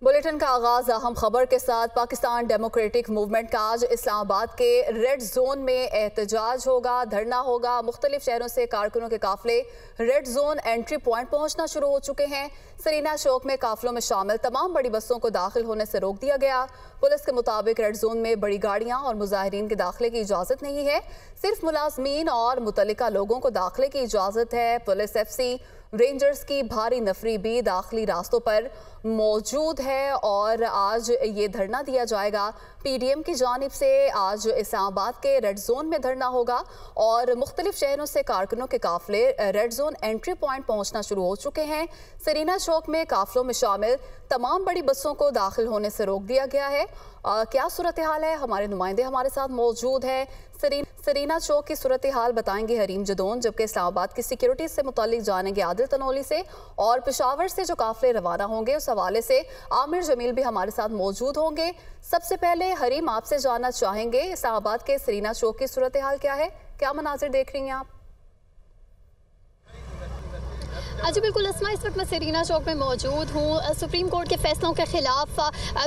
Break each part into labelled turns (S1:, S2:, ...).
S1: Bulletin का आगाज अहम खबर के साथ। पाकिस्तान डेमोक्रेटिक मूवमेंट का आज इस्लामाबाद के रेड जोन में एहतजाज होगा, धरना होगा। मुख्तलिफ शहरों से कारकुनों के काफिले रेड जोन एंट्री पॉइंट पहुंचना शुरू हो चुके हैं। सरीना चौक में काफिलों में शामिल तमाम बड़ी बसों को दाखिल होने से रोक दिया गया। पुलिस के मुताबिक रेड जोन में बड़ी गाड़ियां और मुजाहिरीन के दाखिले की इजाजत नहीं है, सिर्फ मुलाजमीन और मुतल्लिका लोगों को दाखिले की इजाजत है। पुलिस FC रेंजर्स की भारी नफरी भी दाखिली रास्तों पर मौजूद है और आज ये धरना दिया जाएगा। PDM की जानिब से आज इस्लामाबाद के रेड जोन में धरना होगा और मुख्तलिफ शहरों से कारकुनों के काफिले रेड जोन एंट्री पॉइंट पहुंचना शुरू हो चुके हैं। सरीना चौक में काफिलों में शामिल तमाम बड़ी बसों को दाखिल होने से रोक दिया गया है। क्या सूरत हाल है, हमारे नुमाइंदे हमारे साथ मौजूद है। सरीना चौक की सूरत हाल बताएंगे हरीम जदोन, जबकि इस्लामाबाद की सिक्योरिटी से मुतालिक जानेंगे आदिल तनोली से, और पेशावर से जो काफिले रवाना होंगे उस हवाले से आमिर जमील भी हमारे साथ मौजूद होंगे। सबसे पहले हरीम, आपसे जानना चाहेंगे इस्लामाबाद के सरीना चौक की सूरत हाल क्या है, क्या मनाजिर देख रही हैं आप?
S2: जी बिल्कुल अस्मा, इस वक्त मैं सरीना चौक में मौजूद हूँ। सुप्रीम कोर्ट के फैसलों के खिलाफ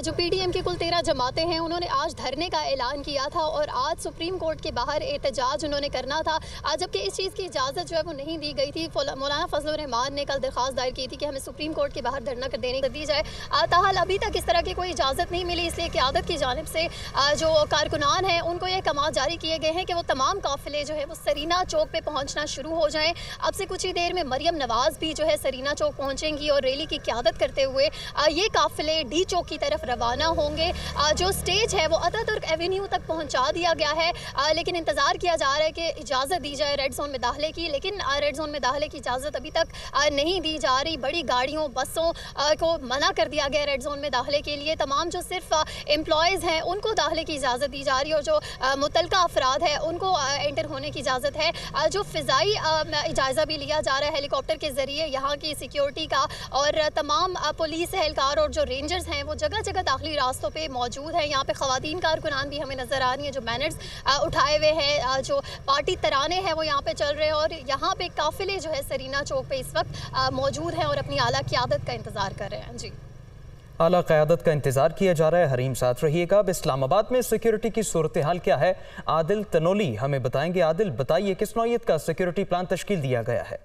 S2: जो PDM की कुल 13 जमातें हैं, उन्होंने आज धरने का ऐलान किया था और आज सुप्रीम कोर्ट के बाहर एहतजाज उन्होंने करना था, जबकि इस चीज़ की इजाज़त जो है वो नहीं दी गई थी। मौलाना फजलुर रहमान ने कल दरख्वास्त दायर की थी कि हमें सुप्रीम कोर्ट के बाहर धरना कर देने दी जाए। ताहाल अभी तक इस तरह की कोई इजाज़त नहीं मिली, इसलिए क़यादत की जानिब से जो कारकुनान हैं उनको ये अहकाम जारी किए गए हैं कि वो तमाम काफिले जो है वो सरीना चौक पर पहुँचना शुरू हो जाएँ। अब से कुछ ही देर में मरियम नवाज़ भी जो है सरीना चौक पहुंचेंगी और रैली की क़यादत करते हुए ये काफिले D चौक की तरफ रवाना होंगे। जो स्टेज है वो अतातुर्क एवेन्यू तक पहुंचा दिया गया है, लेकिन इंतज़ार किया जा रहा है कि इजाज़त दी जाए रेड जोन में दाखिले की, लेकिन रेड जोन में दाखिले की इजाज़त अभी तक नहीं दी जा रही। बड़ी गाड़ियों बसों को मना कर दिया गया रेड जोन में दाखिले के लिए। तमाम जो सिर्फ एम्प्लॉयज़ हैं उनको दाखिले की इजाज़त दी जा रही है और जो मुतल्लिका अफराद है उनको एंटर होने की इजाज़त है। जो फ़िज़ाई इजाज़ा भी लिया जा रहा है हेलीकॉप्टर के ज़रिए यहाँ की सिक्योरिटी का, और तमाम पुलिस एहलकार और जो रेंजर्स हैं वो जगह जगह दाखिली रास्तों पे मौजूद हैं। यहाँ पे ख़वातीन कारकुनान भी हमें नज़र आ रही हैं जो बैनर्स उठाए हुए हैं, जो पार्टी तराने हैं वो यहाँ पे चल रहे हैं और यहाँ पे काफिले जो है सरीना चौक पे इस वक्त मौजूद हैं और अपनी आला क़यादत का इंतज़ार कर रहे हैं। जी,
S3: आला क़यादत का इंतजार किया जा रहा है। हरीम साथ रहिएगा। अब इस्लामाबाद में सिक्योरिटी की सूरत हाल क्या है, आदिल तनोली हमें बताएंगे। आदिल, बताइए किस नौयत का सिक्योरिटी प्लान तश्कील दिया गया है?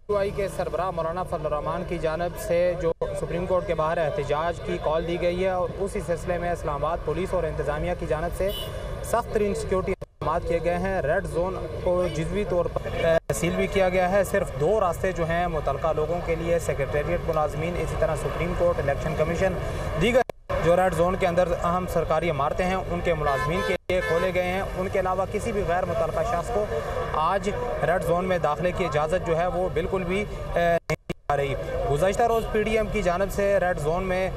S4: के सरबराह मौलाना फजलुर रहमान की जानिब से जो सुप्रीम कोर्ट के बाहर एहतजाज की कॉल दी गई है और उसी सिलसिले में इस्लामाबाद पुलिस और इंतज़ामिया की जानिब से सख्त तरीन सिक्योरिटी इंतजाम किए गए हैं। रेड जोन को जुज़वी तौर पर सील भी किया गया है। सिर्फ 2 रास्ते जो हैं मुतल्लिका लोगों के लिए, सेक्रेटेरिएट मुलाजमीन, इसी तरह सुप्रीम कोर्ट, इलेक्शन कमीशन, दीगर जो रेड जोन के अंदर अहम सरकारी इमारतें हैं उनके मुलाजमीन के लिए खोले गए हैं। उनके अलावा किसी भी गैर मुतल्लिका शख्स को आज रेड जोन में दाखिले की इजाज़त जो है वो बिल्कुल भी नहीं दी जा रही। गुज़श्ता रोज़ PDM की जानिब से रेड जोन में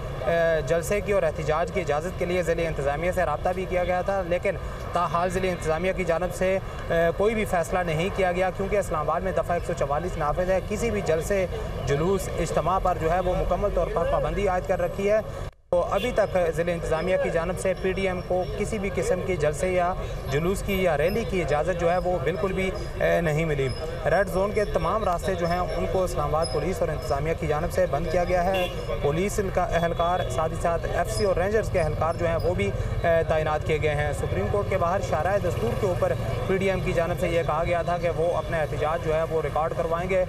S4: जलसे की और एहतजाज की इजाज़त के लिए ज़िले इंतज़ामिया से रब्ता भी किया गया था, लेकिन ताहाल ज़िले इंतज़ामिया की जानिब से कोई भी फ़ैसला नहीं किया गया, क्योंकि इस्लामाबाद में दफ़ा 144 नाफिज है। किसी भी जलसे, जुलूस, इज्तिमा पर जो है वो मुकम्मल तौर पर पाबंदी आयद कर रखी है। तो अभी तक ज़िले इंतज़ामिया की जानिब से PDM को किसी भी किस्म की जलसे या जुलूस की या रैली की इजाज़त जो है वो बिल्कुल भी नहीं मिली। रेड जोन के तमाम रास्ते जो हैं उनको इस्लामाबाद पुलिस और इंतज़ामिया की जानिब से बंद किया गया है। पुलिस का एहलकार, साथ ही साथ FC और रेंजर्स के एहलकार जो हैं वो भी तैनात किए गए हैं। सुप्रीम कोर्ट के बाहर शाराए दस्तूर के ऊपर PDM की जानिब से ये कहा गया था कि वो अपना एहतजाज जो है वो रिकॉर्ड करवाएंगे।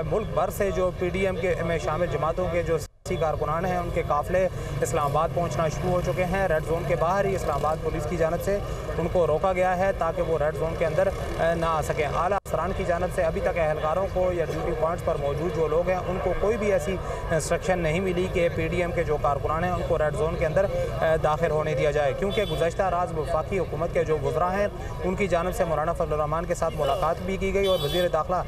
S4: मुल्क भर से जो PDM के में शामिल जमातों के जो कारकुनान हैं उनके काफिले इस्लामाबाद पहुंचना शुरू हो चुके हैं। रेड जोन के बाहर ही इस्लामाबाद पुलिस की जानिब से उनको रोका गया है ताकि वो रेड जोन के अंदर ना आ सकें। आला अफसरान की जानिब से अभी तक एहलकारों को या ड्यूटी पॉइंट्स पर मौजूद जो लोग हैं उनको कोई भी ऐसी इंस्ट्रक्शन नहीं मिली कि PDM के जो कारकुनान हैं उनको रेड जोन के अंदर दाखिल होने दिया जाए, क्योंकि गुज़श्ता रात वफाकी हुकूमत के जो वज़रा हैं उनकी जानिब से मौलाना फजलुर रहमान के साथ मुलाकात भी की गई और वज़ीर दाखिला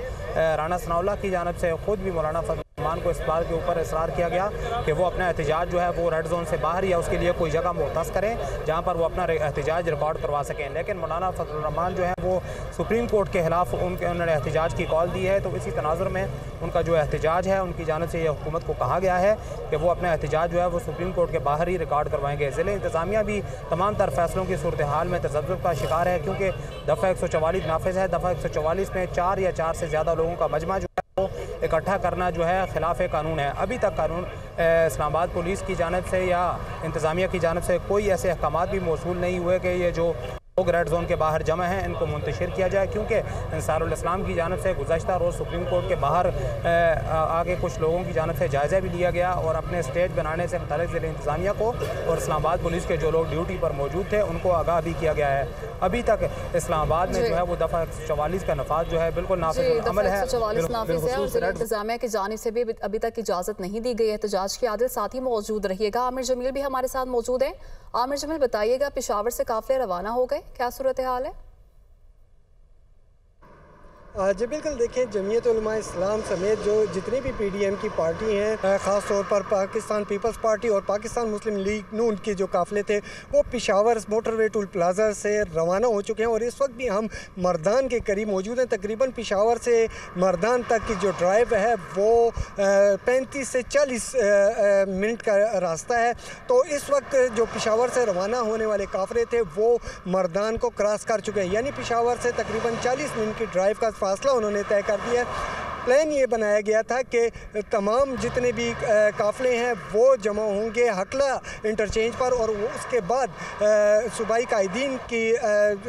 S4: राना सनाउल्लाह की जानिब से ख़ुद भी मौलाना रहमान को इस बात के ऊपर इसरार किया गया कि वो अपना एहतजाज जो है वो रेड जोन से बाहर या उसके लिए कोई जगह मुख्तस करें जहाँ पर वो अपना एहतजाज रिकॉर्ड करवा सकें। लेकिन मौलाना फजलुर रहमान जो है वो सुप्रीम कोर्ट के खिलाफ उन्होंने एहतजाज की कॉल दी है। तो इसी तनाजुर में उनका जो एहतजाज है उनकी जानिब से यह हुकूमत को कहा गया है कि वो अपना एहतजाज जो है वो सुप्रीम कोर्ट के बाहर ही रिकॉर्ड करवाएंगे। ज़िले इंतज़ामिया भी तमाम तर फैसलों की सूरत हाल में तज़ब्ज़ुब का शिकार है, क्योंकि दफ़ा 144 नाफिज है। दफ़ा 144 में 4 या 4 से ज़्यादा लोगों का मजमा जो है वो इकट्ठा करना जो है खिलाफ कानून है। अभी तक कानून इस्लामाबाद पुलिस की जानिब से या इंतज़ामिया की जानिब से कोई ऐसे अहकाम भी मौसूल नहीं हुए कि ये जो लोग रेड जोन के बाहर जमा हैं इनको मुंतशिर किया जाए, क्योंकि अंसारुल इस्लाम की जानिब से गुज़श्ता रोज़ सुप्रीम कोर्ट के बाहर आगे कुछ लोगों की जानिब से जायज़ा भी लिया गया और अपने स्टेज बनाने से मुताल्लिक़ ज़िला इंतज़ामिया को और इस्लामाबाद पुलिस के जो लोग ड्यूटी पर मौजूद थे उनको आगाह भी किया गया है। अभी तक इस्लामाबाद में जो है वो दफ़ा 144 का नफाज जो है बिल्कुल नाफिज़ अमल है।
S1: इंतज़ामिया की जानिब से भी अभी तक इजाज़त नहीं दी गई एहतजाज की। आदिल साथ ही मौजूद रहिएगा। आमिर जमील भी हमारे साथ मौजूद हैं। आमिर जमील बताइएगा, पेशावर से काफिले रवाना हो गए, क्या सूरत हाल है?
S5: जी बिल्कुल, देखें जमीयत उलमा इस्लाम समेत जो जितनी भी PDM की पार्टी हैं, ख़ास तौर पर पाकिस्तान पीपल्स पार्टी और पाकिस्तान मुस्लिम लीग नून के जो काफ़िले थे वो पेशावर मोटरवे टूल प्लाजा से रवाना हो चुके हैं और इस वक्त भी हम मर्दान के करीब मौजूद हैं। तकरीबन पेशावर से मर्दान तक की जो ड्राइव है वो 35 से 40 मिनट का रास्ता है। तो इस वक्त जो पेशावर से रवाना होने वाले काफ़िले थे वो मर्दान को क्रॉस कर चुके हैं, यानी पेशावर से तकरीबन 40 मिनट की ड्राइव का फासला उन्होंने तय कर दिया। प्लान ये बनाया गया था कि तमाम जितने भी काफ़िले हैं वो जमा होंगे हकला इंटरचेंज पर और उसके बाद सूबाई कायदीन की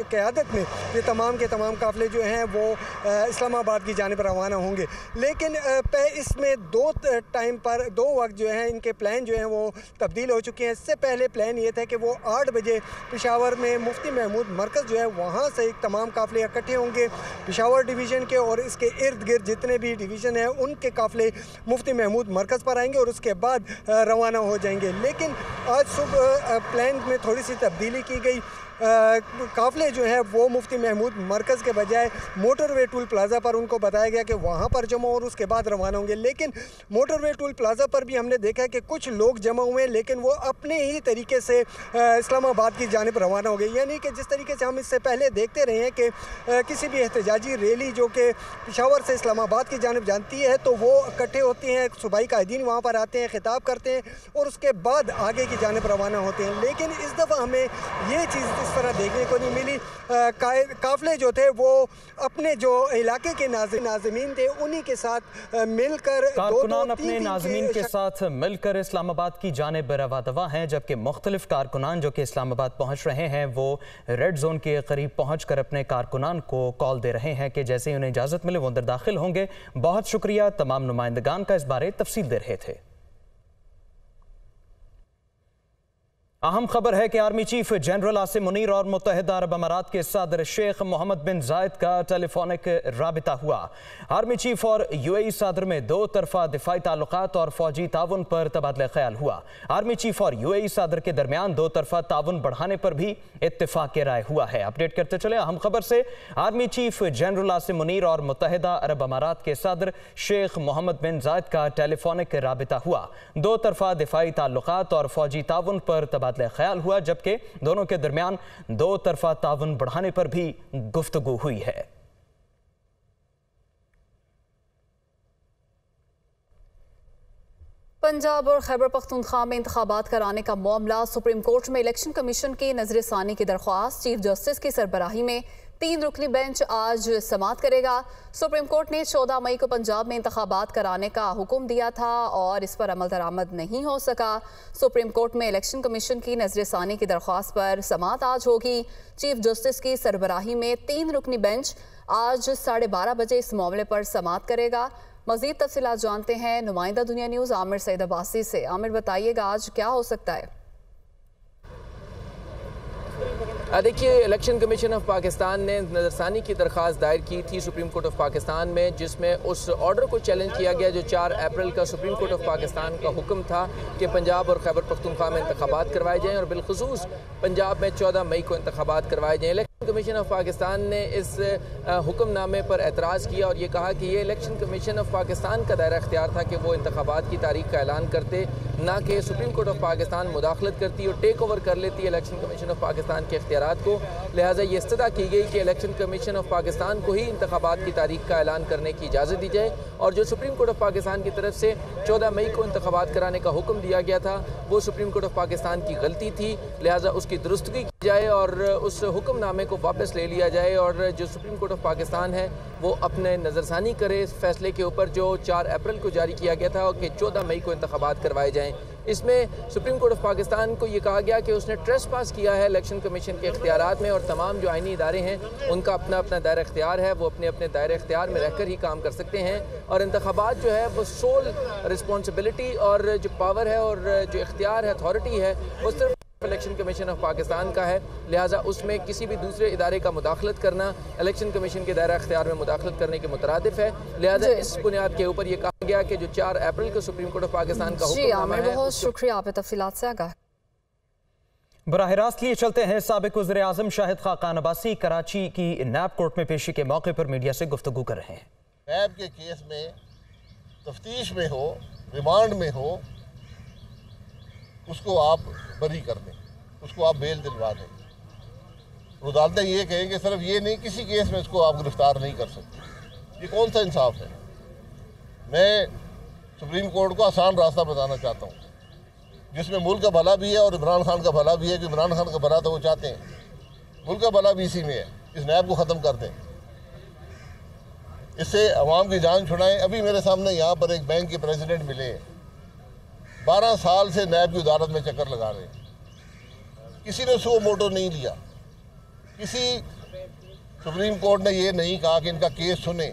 S5: क़यादत में ये तमाम के तमाम काफ़िले जो हैं वो इस्लामाबाद की जानिब रवाना होंगे। लेकिन इसमें दो वक्त जो हैं इनके प्लान जो हैं वो तब्दील हो चुके हैं। इससे पहले प्लान ये था कि वो 8 बजे पेशावर में मुफ्ती महमूद मरकज़ जो है वहाँ से तमाम काफ़िले इकट्ठे होंगे पेशावर डिवीज़न के और इसके इर्द गिर्द जितने भी डिवीज़न है उनके काफ़िले मुफ्ती महमूद मरकज़ पर आएंगे और उसके बाद रवाना हो जाएंगे। लेकिन आज सुबह प्लान में थोड़ी सी तब्दीली की गई। काफ़िले जो है वो मुफ्ती महमूद मरकज़ के बजाय मोटरवे टूल प्लाज़ा पर उनको बताया गया कि वहाँ पर जमा और उसके बाद रवाना होंगे। लेकिन मोटरवे टूल प्लाज़ा पर भी हमने देखा कि कुछ लोग जमा हुए हैं लेकिन वो अपने ही तरीके से इस्लामाबाद की जानिब रवाना हो गए। यानी कि जिस तरीके से हम इससे पहले देखते रहे हैं कि किसी भी एहतजाजी रैली जो कि पेशावर से इस्लामाबाद की जानिब जानती है तो वो इकट्ठे होती हैं, सूबाई कायदीन वहाँ पर आते हैं, खिताब करते हैं और उसके बाद आगे की जानिब रवाना होते हैं। लेकिन इस दफ़ा हमें ये चीज़ तरह देखने को नहीं मिली। काफ़िले जो थे वो अपने जो इलाके के नाज़मीन थे उन्हीं के साथ मिलकर
S3: कारकुनान अपने नाज़मीन के साथ मिलकर इस्लामाबाद की जानिब रवादवा हैं, जबकि मुख्तलिफ कारकुनान जो कि इस्लामाबाद पहुँच रहे हैं वो रेड जोन के करीब पहुँच कर अपने कारकुनान को कॉल दे रहे हैं कि जैसे ही उन्हें इजाज़त मिले वो अंदर दाखिल होंगे। बहुत शुक्रिया तमाम नुमाइंदगान का इस बारे तफसील दे रहे थे। अहम खबर है कि army chief general Asim Munir और मुत्तहिदा अरब अमारात के सदर शेख मोहम्मद बिन जायद का टेलीफोनिक राबिता हुआ। आर्मी चीफ और UAE सदर में दो तरफा दिफाई ताल्लुकात और फौजी ताउन पर तबादला ख्याल हुआ। आर्मी चीफ और UAE सदर के दरमियान दो तरफा ताउन बढ़ाने पर भी इत्तेफाक राय हुआ है। अपडेट करते चले अहम खबर से। Army chief general Asim Munir और मुत्तहिदा अरब अमारात के सदर शेख मोहम्मद बिन जायद का टेलीफोनिक राबिता हुआ। दो तरफा दिफाई ताल्लुकात और फौजी ताउन पर ख्याल हुआ, जबकि दोनों के दरमियान दो तरफा ताउन बढ़ाने पर भी गुफ्तगू हुई है।
S1: पंजाब और खैबर पख्तूनख्वा में इंतखाबात कराने का मामला सुप्रीम कोर्ट में इलेक्शन कमीशन की नजरसानी की दरख्वास्त चीफ जस्टिस की सरबराही में 3 रुकनी बेंच आज समाअत करेगा। सुप्रीम कोर्ट ने 14 मई को पंजाब में इंतखाबात कराने का हुक्म दिया था और इस पर अमल दरामद नहीं हो सका। सुप्रीम कोर्ट में इलेक्शन कमीशन की नजरसानी की दरख्वास्त पर समाअत आज होगी। चीफ जस्टिस की सरबराही में 3 रुकनी बेंच आज 12:30 बजे इस मामले पर समाअत करेगा। मजीद तफसीलात जानते हैं नुमाइंदा दुनिया न्यूज़ आमिर सईद अब्बासी से। आमिर बताइएगा आज क्या हो सकता है?
S6: देखिए, इलेक्शन कमीशन ऑफ पाकिस्तान ने नज़रसानी की दरख्वास्त दायर की थी सुप्रीम कोर्ट ऑफ पाकिस्तान में, जिसमें उस ऑर्डर को चैलेंज किया गया जो 4 अप्रैल का सुप्रीम कोर्ट ऑफ पाकिस्तान का हुक्म था कि पंजाब और खैबर पख्तूनख्वा में इंतखाबात करवाए जाएँ और बिलखुसूस पंजाब में 14 मई को इंतखाबात करवाए जाएँ। इलेक्शन कमीशन ऑफ पाकिस्तान ने इस हुक्मनामे पर एतराज़ किया और ये कहा कि ये इलेक्शन कमीशन ऑफ पाकिस्तान का दायरा इख्तियार था कि वो इंतखाबात की तारीख का ऐलान करते, ना कि सुप्रीम कोर्ट ऑफ पाकिस्तान मुदाखलत करती और टेक ओवर कर लेती इलेक्शन कमीशन ऑफ पाकिस्तान के इख्तियारात को। लिहाजा ये इस्तदा की गई कि इलेक्शन कमीशन ऑफ पाकिस्तान को ही इंतखाबात की तारीख का ऐलान करने की इजाज़त दी जाए और जो सुप्रीम कोर्ट ऑफ पाकिस्तान की तरफ से 14 मई को इंतखाबात कराने का हुक्म दिया गया था वो सुप्रीम कोर्ट ऑफ पाकिस्तान की गलती थी। लिहाजा उसकी दुरुस्तगी की जाए और उस हुक्मनामे को वापस ले लिया जाए और जो सुप्रीम कोर्ट ऑफ पाकिस्तान है वो अपने नज़रसानी करे इस फैसले के ऊपर जो 4 अप्रैल को जारी किया गया था कि 14 मई को इंतखाबात करवाए जाएँ। इसमें सुप्रीम कोर्ट ऑफ पाकिस्तान को ये कहा गया कि उसने ट्रेस पास किया है इलेक्शन कमीशन के इख्तियारात में और तमाम जो आइनी इदारे हैं उनका अपना अपना दायरा इख्तियार है, वो अपने अपने दायरा इख्तियार में रहकर ही काम कर सकते हैं और इंतखाबात जो है वो सोल रिस्पॉन्सिबिलिटी और जो पावर है और जो इख्तियार है, अथॉरिटी है, वो सिर्फ इलेक्शन कमीशन ऑफ पाकिस्तान का है। लिहाजा उसमें किसी भी दूसरे इदारे का मुदाखलत करना इलेक्शन कमीशन के दायरा इख्तियार में मुदाखलत करने के मुतरादिफ है। लिहाजा इस बुनियाद के ऊपर ये कहा गया कि जो 4 अप्रैल को सुप्रीम कोर्ट ऑफ पाकिस्तान का हुक्म है।
S1: बहुत शुक्रिया, आप तफसीलात से आगाह।
S3: बराह रास्त लिए चलते हैं साबिक वज़ीर आज़म शाहिद खाकान अब्बासी कराची की नैब कोर्ट में पेशी के मौके पर मीडिया से गुफ्तगू कर रहे हैं।
S7: नैब के केस में तफ्तीश में हो, रिमांड में हो, उसको आप बरी कर दें, उसको आप बेल दिलवा दें। अदालतें ये कहें कि सिर्फ ये नहीं, किसी केस में इसको आप गिरफ्तार नहीं कर सकते। ये कौन सा इंसाफ है? मैं सुप्रीम कोर्ट को आसान रास्ता बताना चाहता हूँ जिसमें मुल्क का भला भी है और इमरान खान का भला भी है कि इमरान खान का भला तो वो चाहते हैं, मुल्क का भला भी इसी में है। इस नैब को ख़त्म कर दें, इससे अवाम की जान छुड़ाएं। अभी मेरे सामने यहाँ पर एक बैंक के प्रेसिडेंट मिले, 12 साल से नैब की अदालत में चक्कर लगा रहे हैं, किसी ने सो मोटो नहीं लिया, किसी सुप्रीम कोर्ट ने ये नहीं कहा कि इनका केस सुने।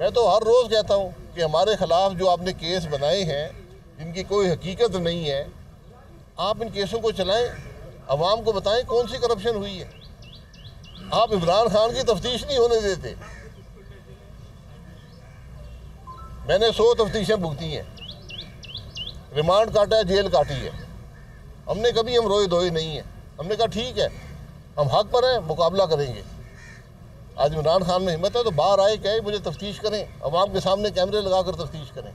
S7: मैं तो हर रोज़ कहता हूँ कि हमारे खिलाफ जो आपने केस बनाए हैं जिनकी कोई हकीकत नहीं है, आप इन केसों को चलाएं, अवाम को बताएं कौन सी करप्शन हुई है। आप इमरान खान की तफ्तीश नहीं होने देते। मैंने 100 तफ्तीशें भुगती हैं, रिमांड काटा है, जेल काटी है। हमने कभी हम रोए धोए नहीं है। हमने कहा ठीक है, हम हक पर हैं, मुकाबला करेंगे। आज इमरान खान में हिम्मत है तो बाहर आए, कहे मुझे तफ्तीश करें, अवाम के सामने कैमरे लगाकर तफ्तीश करें।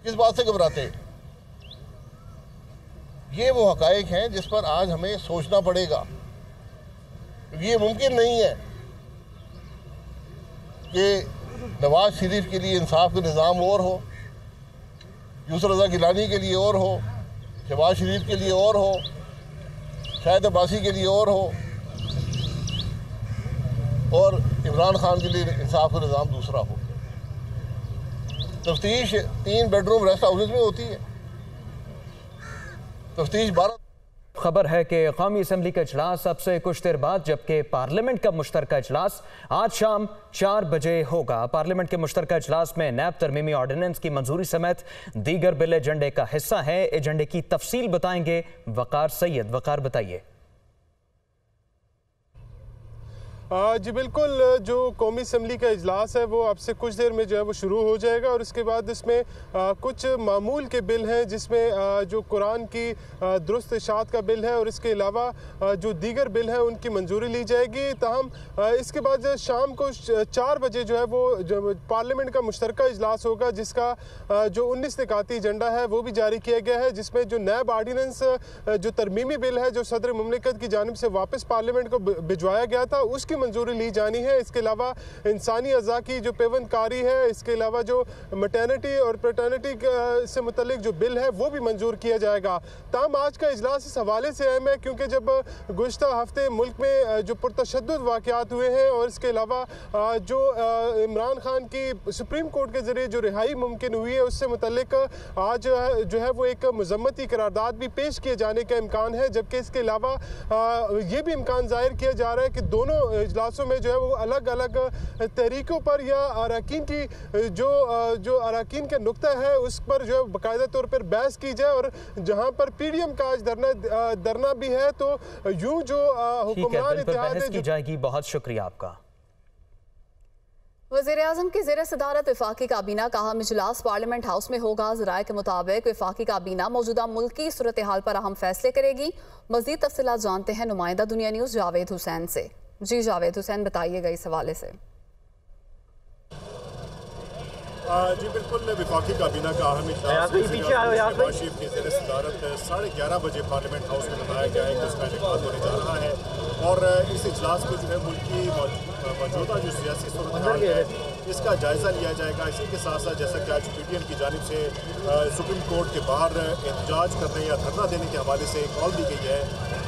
S7: किस बात से घबराते हैं? ये वो हकायक हैं जिस पर आज हमें सोचना पड़ेगा, क्योंकि ये मुमकिन नहीं है कि नवाज शरीफ के लिए इंसाफ का निज़ाम और हो, यूसुफ रज़ा गिलानी के लिए और हो, शहबाज शरीफ के लिए और हो, शाहिद अब्बासी के लिए और हो, और इमरान खान के लिए इंसाफ का निज़ाम दूसरा हो। तफ्तीश 3 बेडरूम रेस्ट हाउसेज में होती है, तफ्तीश 12।
S3: खबर है कि कौमी असम्बली का इजलास अब से कुछ देर बाद, जबकि पार्लियामेंट का मुश्तरका इजलास आज शाम 4 बजे होगा। पार्लियामेंट के मुश्तरका इजलास में नैब तरमीमी ऑर्डिनेंस की मंजूरी समेत दीगर बिल एजेंडे का हिस्सा है। एजेंडे की तफसील बताएंगे वकार सैयद। वकार बताइए।
S8: जी बिल्कुल, जो कौमी असम्बली का इजलास है वो अब से कुछ देर में जो है वो शुरू हो जाएगा और इसके बाद इसमें कुछ मामूल के बिल हैं, जिसमें जो कुरान की दुरुस्त इशाअत का बिल है और इसके अलावा जो दीगर बिल हैं उनकी मंजूरी ली जाएगी। ताहम इसके बाद शाम को 4 बजे जो है वो जो पार्लियामेंट का मुश्तरका इजलास होगा, जिसका जो 19 निकाती एजेंडा है वो भी जारी किया गया है, जिसमें जो नैब आर्डीनेंस जो तरमीमी बिल है जो सदर मुमलिकत की जानिब से वापस पार्लियामेंट को भिजवाया गया था उसकी मंजूरी ली जानी है। इसके अलावा इंसानी अज़ा की जो पेवंदकारी है, इसके अलावा जो मैटरनिटी और पैटर्निटी से मुतल्लिक जो बिल है वो भी मंजूर किया जाएगा। ताहम आज का इजलास इस हवाले से अहम है क्योंकि जब गुज़श्ता हफ्ते मुल्क में जो पुरतशद्दुद वाक़यात हुए हैं और इसके अलावा जो इमरान खान की सुप्रीम कोर्ट के ज़रिए जो रिहाई मुमकिन हुई है उससे मुतल्लिक आज जो है वो एक मज़म्मती करारदाद भी पेश किए जाने का इम्कान है। जबकि इसके अलावा ये भी इम्कान ज़ाहिर किया जा रहा है कि दोनों इजलासों में जो है वो अलग अलग तरीक़ों पर या अरकान की जो अरकान का नुक्ता है उस पर जो है बाकायदा तौर पर बहस की जाए। और जहाँ पर पीडीएम का आज धरना भी है तो यूं जो हुक्मरान इत्तेहाद
S3: की जाएगी। बहुत शुक्रिया आपका।
S1: वज़ीर-ए-आज़म की ज़ेर सदारत वफाकी काबीना का अहम इजलास पार्लियामेंट हाउस में होगा। ज़राए के मुताबिक वफाकी काबीना मौजूदा मुल्की सूरत हाल पर अहम फैसले करेगी। मज़ीद तफसीलात जानते हैं नुमाइंदा दुनिया न्यूज़ जावेद हुसैन से। जी जावेद हुसैन, बताइएगा इस हवाले से।
S9: जी बिल्कुल, वफाकी काबीना का अहम इजलास शहबाज शरीफ की ज़ेर सदारत 11:30 बजे पार्लियामेंट हाउस में बताया गया है कि उसका इनेकाद होने जा रहा है और इस इजलास में जो है मुल्क की मौजूदा जो सियासी सूरत हाल है इसका जायज़ा लिया जाएगा। इसी के साथ साथ जैसा कि आज PTM की जानिब से सुप्रीम कोर्ट के बाहर एहतजाज करने या धरना देने के हवाले से कॉल दी गई है,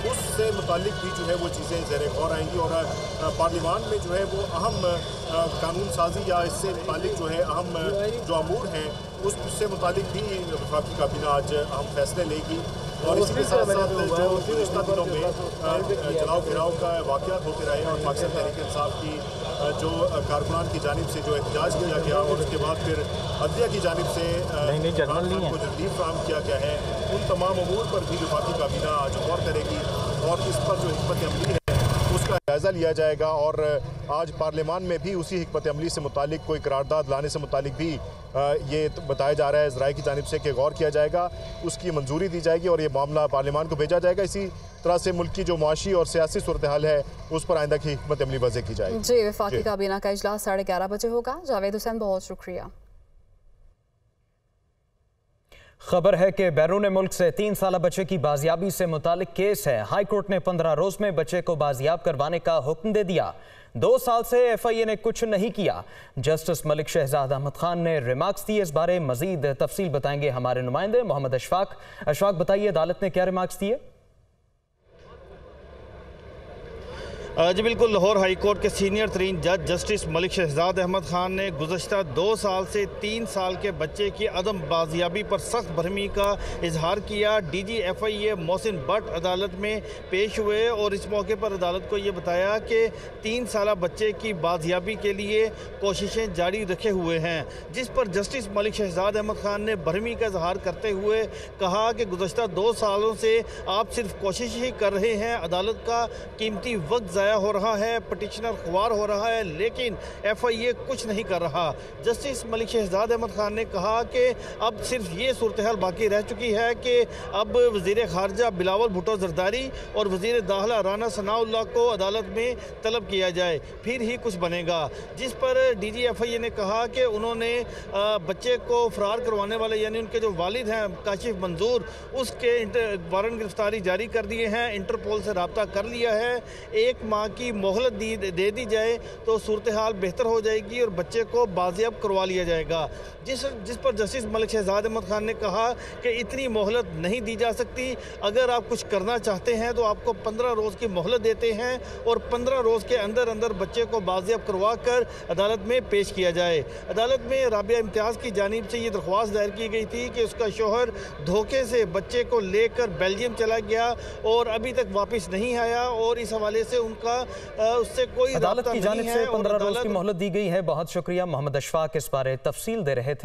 S9: उससे मुतालिक भी जो है वो चीज़ें ज़ेर गौर आएंगी और पार्लियामान में जो है वो अहम कानून साजी या इससे मुतालिक जो है अहम जो अमूर हैं उससे मुतालिक भी वफाकी काबीना आज अहम फैसले लेगी। और इसी के साथ साथ जो गुज़िश्ता दिनों में जलाओ गिराव का वाक़यात होते रहे और पाकिस्तान तहरीक इंसाफ की जो कारकुनान की जानिब से जो एहतजाज किया गया और उसके बाद फिर अदलिया की जानिब से को जो रिलीफ फ्राहम किया गया है, उन तमाम अमूर पर भी वफाकी काबीना आज गौर करेगी और इस पर जो हिकमत अमली है उसका जायज़ा लिया जाएगा। और आज पार्लियामान में भी उसी हिकमत अमली से मुतालिक कोई करारदाद लाने से मुतालिक भी ये बताया जा रहा है ज़राए की जानिब से कि गौर किया जाएगा, उसकी मंजूरी दी जाएगी और ये मामला पार्लियामान को भेजा जाएगा। इसी तरह से मुल्क की जो मुआशी और सियासी सूरत हाल है उस पर आइंदा की हिकमत अमली वज़े की जाएगी।
S1: जी, वफाकी काबीना का इजलास 11:30 बजे होगा। जावेद हुसैन, बहुत शुक्रिया।
S3: खबर है कि बैरून मुल्क से 3 साला बच्चे की बाजियाबी से मुतालिक केस है। हाई कोर्ट ने 15 रोज में बच्चे को बाजियाब करवाने का हुक्म दे दिया। 2 साल से FIA ने कुछ नहीं किया। जस्टिस मलिक शहजाद अहमद खान ने रिमार्क्स दिए। इस बारे मजीद तफसील बताएंगे हमारे नुमाइंदे मोहम्मद अशफाक। अशफाक, बताइए अदालत ने क्या रिमार्क्स दिए?
S10: जी बिल्कुल, लाहौर हाई कोर्ट के सीनियर तरीन जज जस्टिस मलिक शहजाद अहमद खान ने गुज़श्ता 2 साल से 3 साल के बच्चे की अदम बाजियाबी पर सख्त बरहमी का इजहार किया। DG FIA मोहसिन भट्ट अदालत में पेश हुए और इस मौके पर अदालत को ये बताया कि 3 साला बच्चे की बाजियाबी के लिए कोशिशें जारी रखे हुए हैं, जिस पर जस्टिस मलिक शहजाद अहमद खान ने बरहमी का इजहार करते हुए कहा कि गुज़श्ता 2 सालों से आप सिर्फ कोशिश ही कर रहे हैं, अदालत का कीमती वक्त हो रहा है, पिटिशनर ख्वार हो रहा है, लेकिन FIA कुछ नहीं कर रहा। जस्टिस मलिक शहजाद अहमद खान ने कहा कि अब सिर्फ ये सूरत हाल बाकी रह चुकी है कि अब वज़ीर ख़ारजा बिलावल भुट्टो ज़रदारी और वज़ीर दाखिला राना सनाउल्लाह को अदालत में तलब किया जाए, फिर ही कुछ बनेगा। जिस पर DG FIA ने कहा कि उन्होंने बच्चे को फ़रार करवाने वाले यानी उनके जो वालिद हैं काशिफ मंजूर, उसके वारंट गिरफ्तारी जारी कर दिए हैं, इंटरपोल से रब्ता कर लिया है। 1 माह की मोहलत दे दी जाए तो सूरत हाल बेहतर हो जाएगी और बच्चे को बाजियाब करवा लिया जाएगा। जिस पर जस्टिस मलिक शहजाद अहमद खान ने कहा कि इतनी मोहलत नहीं दी जा सकती, अगर आप कुछ करना चाहते हैं तो आपको 15 रोज़ की मोहलत देते हैं और 15 रोज़ के अंदर अंदर बच्चे को बाजियाब करवा कर अदालत में पेश किया जाए। अदालत में राबिया इम्तियाज़ की जानिब से ये दरख्वास्त दायर की गई थी कि उसका शोहर धोखे से बच्चे को लेकर बेल्जियम चला गया और अभी तक वापस नहीं आया और इस हवाले से उनका उससे कोई
S3: अदालत की जानिब से 15 रोज की मोहलत दी गई है। बहुत शुक्रिया मोहम्मद अशफाक, इस बारे तफसील दे रहे थे।